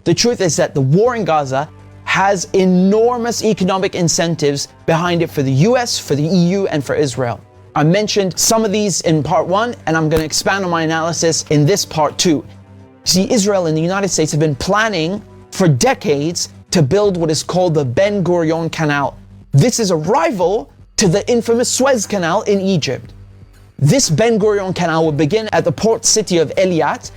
The truth is that the war in Gaza has enormous economic incentives behind it for the US, for the EU, and for Israel. I mentioned some of these in part 1, and I'm going to expand on my analysis in this part 2. See, Israel and the United States have been planning for decades to build what is called the Ben Gurion Canal. This is a rival to the infamous Suez Canal in Egypt. This Ben Gurion Canal will begin at the port city of Eilat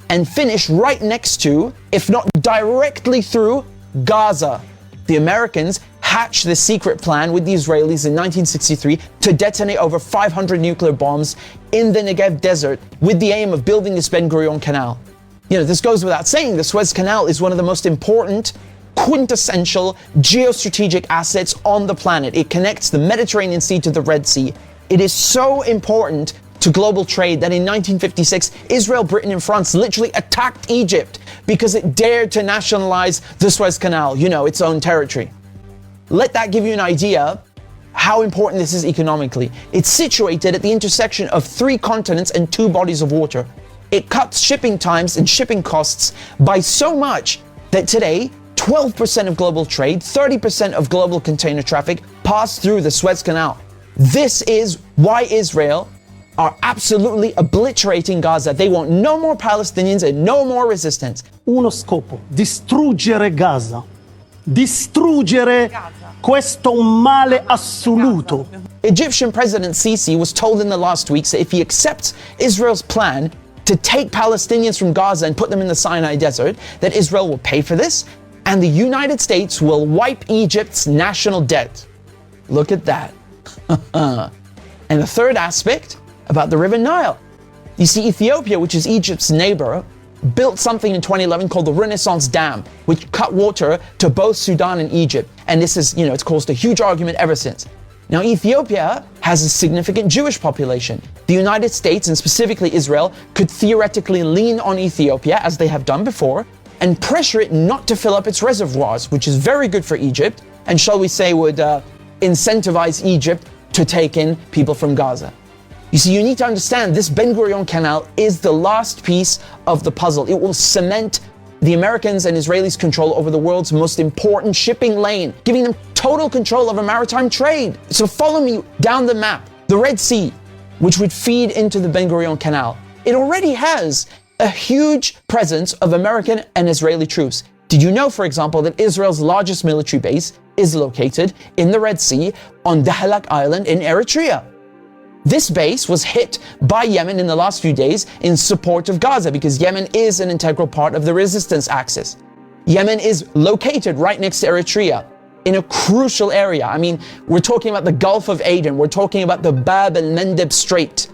and finish right next to, if not directly through, Gaza. The Americans hatched this secret plan with the Israelis in 1963 to detonate over 500 nuclear bombs in the Negev desert with the aim of building this Ben Gurion Canal. You know, this goes without saying, the Suez Canal is one of the most important, quintessential geostrategic assets on the planet. It connects the Mediterranean Sea to the Red Sea. It is so important to global trade that in 1956, Israel, Britain, and France literally attacked Egypt because it dared to nationalize the Suez Canal, you know, its own territory. Let that give you an idea how important this is economically. It's situated at the intersection of 3 continents and 2 bodies of water. It cuts shipping times and shipping costs by so much that today, 12% of global trade, 30% of global container traffic pass through the Suez Canal. This is why Israel are absolutely obliterating Gaza. They want no more Palestinians and no more resistance. Uno scopo, distruggere Gaza. Distruggere questo male assoluto. Egyptian President Sisi was told in the last weeks that if he accepts Israel's plan to take Palestinians from Gaza and put them in the Sinai Desert, that Israel will pay for this, and the United States will wipe Egypt's national debt. Look at that. And the third aspect about the River Nile. You see, Ethiopia, which is Egypt's neighbor, built something in 2011 called the Renaissance Dam, which cut water to both Sudan and Egypt. And this is, it's caused a huge argument ever since. Now, Ethiopia has a significant Jewish population. The United States, and specifically Israel, could theoretically lean on Ethiopia, as they have done before, and pressure it not to fill up its reservoirs, which is very good for Egypt, and shall we say would incentivize Egypt to take in people from Gaza. You see, you need to understand this Ben Gurion Canal is the last piece of the puzzle. It will cement the Americans and Israelis' control over the world's most important shipping lane, giving them total control over maritime trade. So follow me down the map. The Red Sea, which would feed into the Ben Gurion Canal, it already has a huge presence of American and Israeli troops. Did you know, for example, that Israel's largest military base is located in the Red Sea on Dahlak Island in Eritrea? This base was hit by Yemen in the last few days in support of Gaza because Yemen is an integral part of the resistance axis. Yemen is located right next to Eritrea in a crucial area. I mean, we're talking about the Gulf of Aden. We're talking about the Bab el-Mandeb Strait.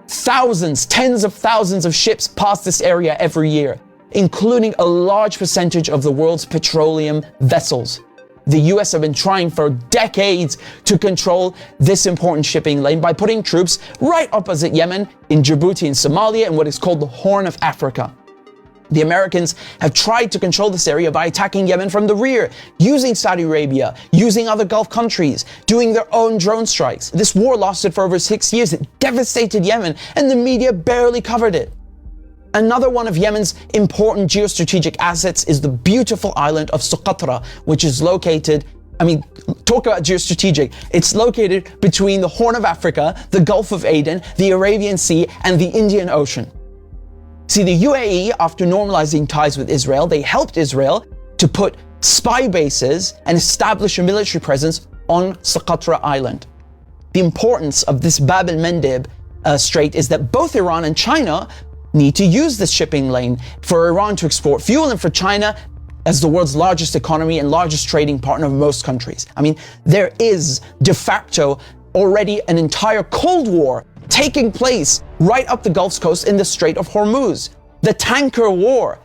Thousands, tens of thousands of ships pass this area every year, including a large percentage of the world's petroleum vessels. The US have been trying for decades to control this important shipping lane by putting troops right opposite Yemen, in Djibouti and Somalia, in what is called the Horn of Africa. The Americans have tried to control this area by attacking Yemen from the rear, using Saudi Arabia, using other Gulf countries, doing their own drone strikes. This war lasted for over 6 years. It devastated Yemen, and the media barely covered it. Another one of Yemen's important geostrategic assets is the beautiful island of Socotra, which is located, talk about geostrategic. It's located between the Horn of Africa, the Gulf of Aden, the Arabian Sea, and the Indian Ocean. See, the UAE, after normalizing ties with Israel, they helped Israel to put spy bases and establish a military presence on Socotra Island. The importance of this Bab el-Mandeb Strait is that both Iran and China need to use this shipping lane for Iran to export fuel and for China as the world's largest economy and largest trading partner of most countries. There is de facto already an entire Cold War taking place right up the Gulf Coast in the Strait of Hormuz, the tanker war.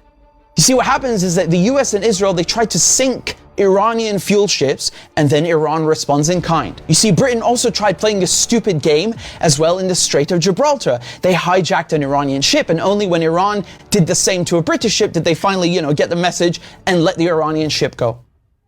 You see, what happens is that the US and Israel, they try to sink Iranian fuel ships, and then Iran responds in kind. You see, Britain also tried playing a stupid game as well in the Strait of Gibraltar. They hijacked an Iranian ship, and only when Iran did the same to a British ship did they finally, get the message and let the Iranian ship go.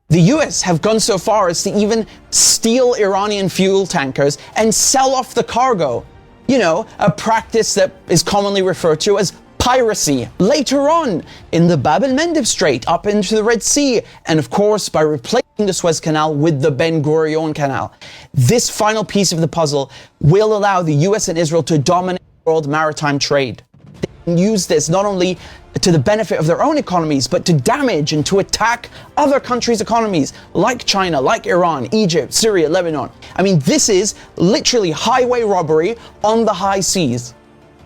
The US have gone so far as to even steal Iranian fuel tankers and sell off the cargo. A practice that is commonly referred to as piracy, later on in the Bab el-Mandeb Strait up into the Red Sea, and of course by replacing the Suez Canal with the Ben Gurion Canal. This final piece of the puzzle will allow the US and Israel to dominate world maritime trade. They can use this not only to the benefit of their own economies, but to damage and to attack other countries' economies, like China, like Iran, Egypt, Syria, Lebanon. I mean, this is literally highway robbery on the high seas.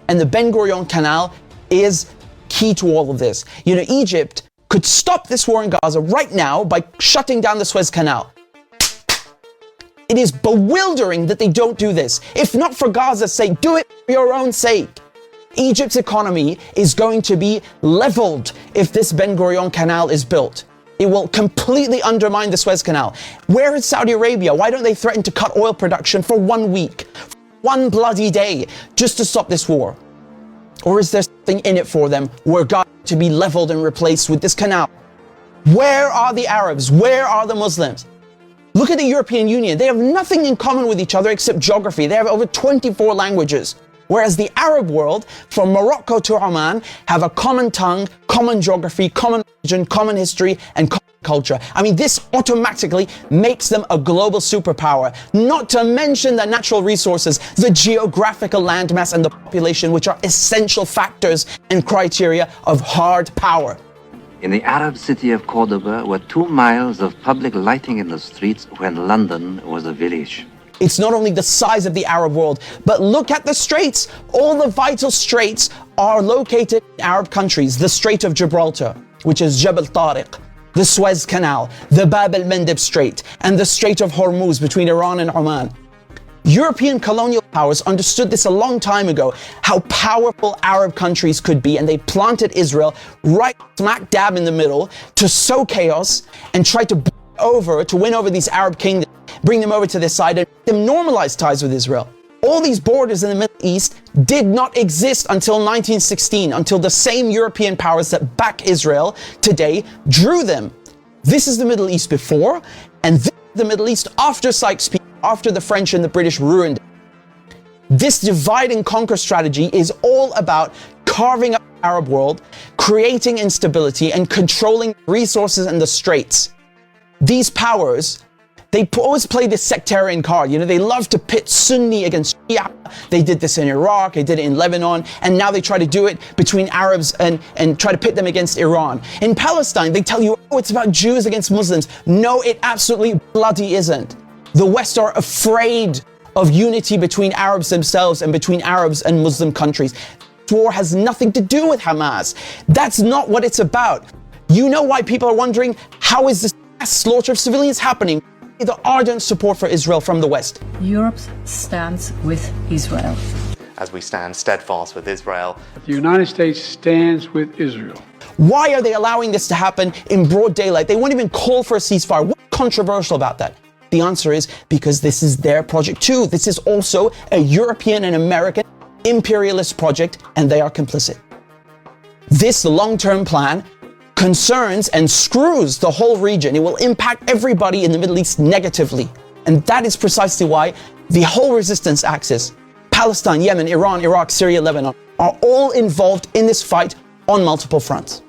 And the Ben Gurion Canal is key to all of this. You know, Egypt could stop this war in Gaza right now by shutting down the Suez Canal. It is bewildering that they don't do this. If not for Gaza's sake, do it for your own sake. Egypt's economy is going to be leveled if this Ben Gurion Canal is built. It will completely undermine the Suez Canal. Where is Saudi Arabia? Why don't they threaten to cut oil production for 1 week, for 1 bloody day, just to stop this war? Or is there something in it for them where God to be leveled and replaced with this canal? Where are the Arabs? Where are the Muslims? Look at the European Union. They have nothing in common with each other except geography. They have over 24 languages. Whereas the Arab world, from Morocco to Oman, have a common tongue, common geography, common religion, common history, and common culture. I mean, this automatically makes them a global superpower, not to mention the natural resources, the geographical landmass, and the population, which are essential factors and criteria of hard power. In the Arab city of Cordoba were 2 miles of public lighting in the streets when London was a village. It's not only the size of the Arab world, but look at the straits. All the vital straits are located in Arab countries. The Strait of Gibraltar, which is Jebel Tariq, the Suez Canal, the Bab el-Mandeb Strait, and the Strait of Hormuz between Iran and Oman. European colonial powers understood this a long time ago, how powerful Arab countries could be, and they planted Israel right smack dab in the middle to sow chaos and try to win over these Arab kingdoms, bring them over to their side and make them normalize ties with Israel. All these borders in the Middle East did not exist until 1916, until the same European powers that back Israel today drew them. This is the Middle East before, and this is the Middle East after Sykes-Picot, after the French and the British ruined it. This divide and conquer strategy is all about carving up the Arab world, creating instability, and controlling resources and the straits. These powers, they always play this sectarian card. You know, they love to pit Sunni against Shia. They did this in Iraq, they did it in Lebanon, and now they try to do it between Arabs and try to pit them against Iran. In Palestine, they tell you, oh, it's about Jews against Muslims. No, it absolutely bloody isn't. The West are afraid of unity between Arabs themselves and between Arabs and Muslim countries. This war has nothing to do with Hamas. That's not what it's about. You know why people are wondering, how is this mass slaughter of civilians happening? The ardent support for Israel from the West. Europe stands with Israel. As we stand steadfast with Israel. The United States stands with Israel. Why are they allowing this to happen in broad daylight? They won't even call for a ceasefire. What's controversial about that? The answer is because this is their project too. This is also a European and American imperialist project, and they are complicit. This long-term plan concerns and screws the whole region. It will impact everybody in the Middle East negatively. And that is precisely why the whole resistance axis, Palestine, Yemen, Iran, Iraq, Syria, Lebanon, are all involved in this fight on multiple fronts.